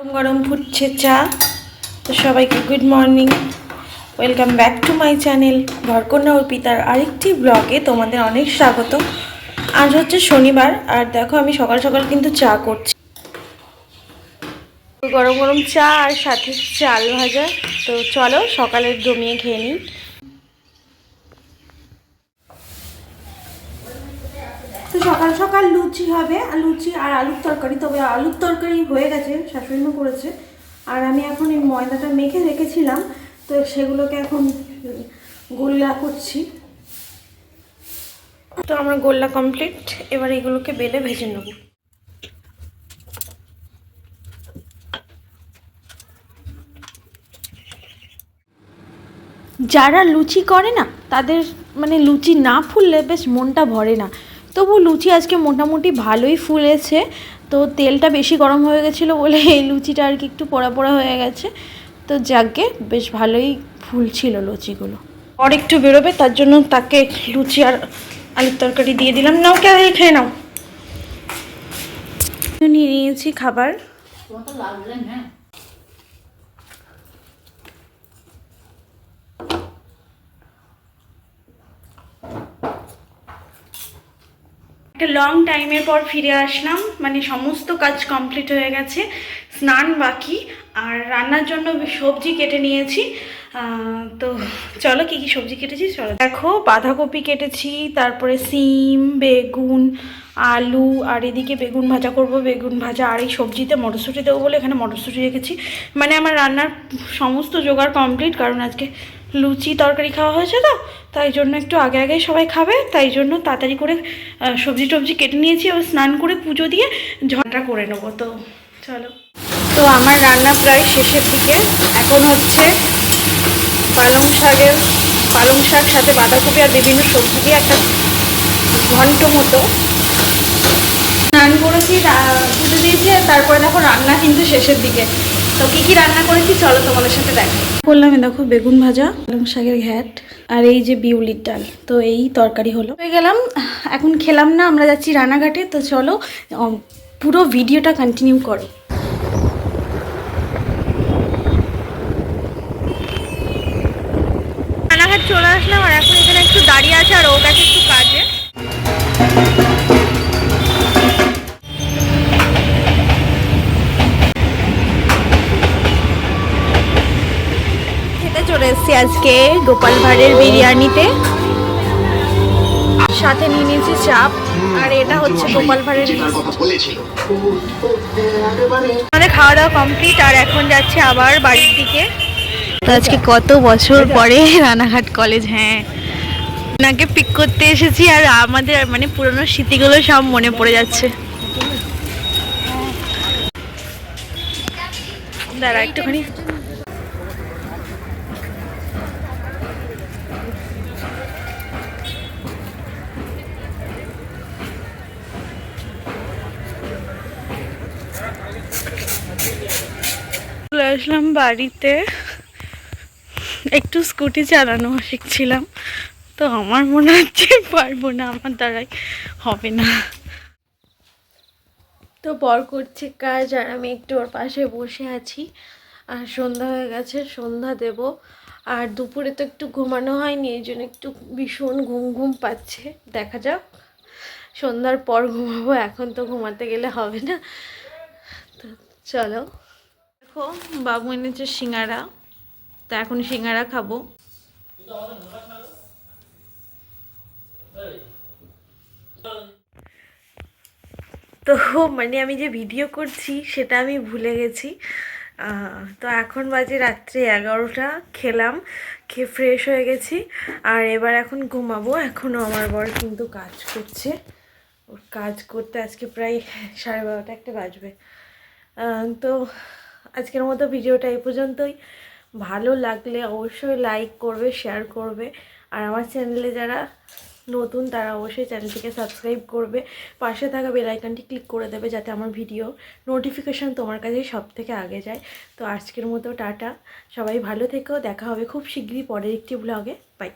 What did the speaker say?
গরম গরম ফুটছে চা। তো সবাইকে good morning, welcome back to my channel Ghorkonya অর্পিতার আরেকটি ব্লগে তোমাদের অনেক স্বাগত। আজ হচ্ছে শনিবার, আর দেখো আমি সকাল সকাল কিন্তু চা করছি। গরম গরম চা আর সাথে চাল ভাজা। তো চলো সকালের জমিয়ে খেয়ে নিই। তো সকাল সকাল লুচি হবে, লুচি আর আলুর তরকারি। তবে আলুর তরকারি হয়ে গেছে, শাশুড়িমা করেছে। আর আমি এখন এই ময়দাটা মেখে রেখেছিলাম, তো সেগুলোকে এখন গোল্লা করছি। তো আমার গোল্লা কমপ্লিট, এবার এগুলোকে বেলে ভেজে নেব। যারা লুচি করে না, তাদের মানে লুচি না ফুললে বেশ মনটা ভরে না। তবু লুচি আজকে মোটামুটি ভালোই ফুলেছে। তো তেলটা বেশি গরম হয়ে গেছিলো বলে এই লুচিটা আর কি একটু পোড়া পোড়া হয়ে গেছে। তো যাকে বেশ ভালোই ফুলছিল লুচিগুলো। আর একটু বেরোবে, তার জন্য তাকে লুচি আর আলুর তরকারি দিয়ে দিলাম। নাও কে খেয়ে নাও। নিয়ে নিয়েছি খাবার। একটা লং টাইমের পর ফিরে আসলাম, মানে সমস্ত কাজ কমপ্লিট হয়ে গেছে, স্নান বাকি। আর রান্নার জন্য সবজি কেটে নিয়েছি। তো চলো কী কী সবজি কেটেছি চলো দেখো। বাঁধাকপি কেটেছি, তারপরে সিম, বেগুন, আলু, আর এদিকে বেগুন ভাজা করব। বেগুন ভাজা আর এই সবজিতে মটরশুঁটি দেবো বলে এখানে মটরশুঁটি রেখেছি। মানে আমার রান্নার সমস্ত জোগাড় কমপ্লিট, কারণ আজকে লুচি তরকারি খাওয়া হয়েছে, তো তাই জন্য একটু আগে আগে সবাই খাবে, তাই জন্য তাড়াতাড়ি করে সবজি টবজি কেটে নিয়েছি। এবার স্নান করে পুজো দিয়ে ঝড়টা করে নেবো। তো চলো। তো আমার রান্না প্রায় শেষের দিকে। এখন হচ্ছে পালং শাক সাথে বাঁধাকপি আর বিভিন্ন সবজি দিয়ে একটা ঘন্ট মতো। স্নান করেছি, পুজো দিয়েছি, আর তারপরে দেখো রান্না কিন্তু শেষের দিকে। তো কী কী রান্না করেছি চলো তোমাদের সাথে দেখো। করলাম দেখো বেগুন ভাজা, পালং শাকের ঘ্যাট, আর এই যে বিউলির ডাল। তো এই তরকারি হলো, হয়ে গেলাম। এখন খেলাম না, আমরা যাচ্ছি রানাঘাটে। তো চলো পুরো ভিডিওটা কন্টিনিউ করো। রানাঘাট চলে আসলাম, আর এখন এখানে একটু দাঁড়িয়ে আছে, আর ও গেছে একটু কাজে। খেতে চলে এসেছি আজকে গোপাল ভাঁড়ের বিরিয়ানিতে। সাথে নিয়ে নিয়েছি চাপ, আর এটা হচ্ছে গোপাল ভাঁড়ের। আমাদের খাওয়া দাওয়া কমপ্লিট, আর এখন যাচ্ছে আবার বাড়ির দিকে। তো আজকে কত বছর পরে রানাঘাট কলেজ, হ্যাঁ, ওনাকে পিক করতে এসেছি। আর আমাদের মানে পুরনো স্মৃতিগুলো সব মনে পড়ে যাচ্ছে। দাঁড়া একটুখানি। চলে আসলাম বাড়িতে, একটু স্কুটি চালানো শিখছিলাম। তো আমার মনে হচ্ছে পারবো না, আমার দ্বারাই হবে না। তো বর করছে কাজ, আর আমি একটু ওর পাশে বসে আছি। আর সন্ধ্যা হয়ে গেছে, সন্ধ্যা দেব। আর দুপুরে তো একটু ঘুমানো হয়নি, এই জন্য একটু ভীষণ ঘুম ঘুম পাচ্ছে। দেখা যাক, সন্ধ্যার পর ঘুমাবো, এখন তো ঘুমাতে গেলে হবে না। তো চলো। দেখো বাবু এনেছে সিঙ্গারা, তো এখন সিঙ্গারা খাবো। তো মানে আমি যে ভিডিও করছি সেটা আমি ভুলে গেছি। তো এখন বাজে রাত্রি 11টা। খেলাম, খেয়ে ফ্রেশ হয়ে গেছি, আর এবার এখন ঘুমাবো। এখনও আমার বর কিন্তু কাজ করছে। ওর কাজ করতে আজকে প্রায় 12:30 একটা বাজবে। তো আজকের মতো ভিডিওটা এই পর্যন্তই। ভালো লাগলে অবশ্যই লাইক করবে, শেয়ার করবে, আর আমার চ্যানেলে যারা নতুন তারা অবশ্যই চ্যানেলটিকে সাবস্ক্রাইব করবে। পাশে থাকা বেল আইকনটি ক্লিক করে দেবে, যাতে আমার ভিডিও নোটিফিকেশান তোমার কাছে সব থেকে আগে যায়। তো আজকের মতো টাটা, সবাই ভালো থেকো। দেখা হবে খুব শীঘ্রই পরের একটি ব্লগে। বাই।